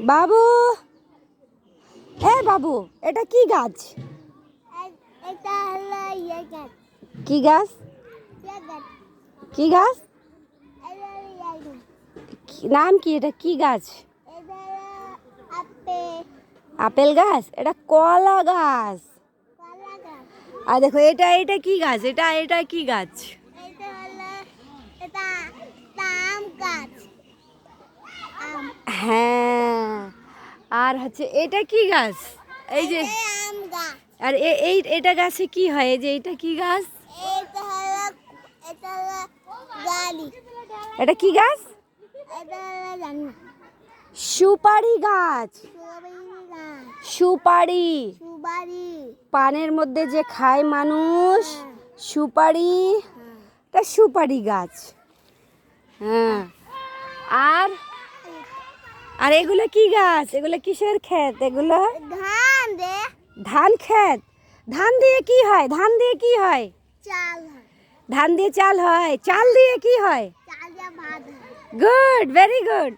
বাবু, বাবু, এটা কি গাছ? এটা হলো ইয়ে গাছ। কি গাছ? ইয়ে গাছ। কি গাছ? এটা হলো ইয়ে গাছ। নাম কি? এটা কি গাছ? এটা হলো আপেল। আপেল গাছ? এটা কলা গাছ। কলা গাছ। আর দেখো এটা এটা কি গাছ? এটা এটা কি গাছ? এটা হলো এটা আম গাছ। আম। হ্যাঁ, আর হচ্ছে এটা কি গাছ? এই যে এটা আম গাছ। আর এটা গাছে কি হয়? এই যে এটা কি গাছ? এটা হলো গাড়ি। এটা কি গাছ? এটা হলো জানি না। সুপারি গাছ। সুপারি গাছ। সুপারি, সুপারি। পানের মধ্যে যে খায় মানুষ, সুপারি। হ্যাঁ। এটা সুপারি গাছ। হ্যাঁ, আর আর এগুলো কি গাছ? এগুলো কিসের ক্ষেত? এগুলো ধান দে। ধান ক্ষেত। ধান দিয়ে কি হয়? ধান দিয়ে কি হয়? চাল হয়। ধান দিয়ে চাল হয়। চাল দিয়ে কি হয়? চাল দিয়ে ভাত হয়। Good, very good.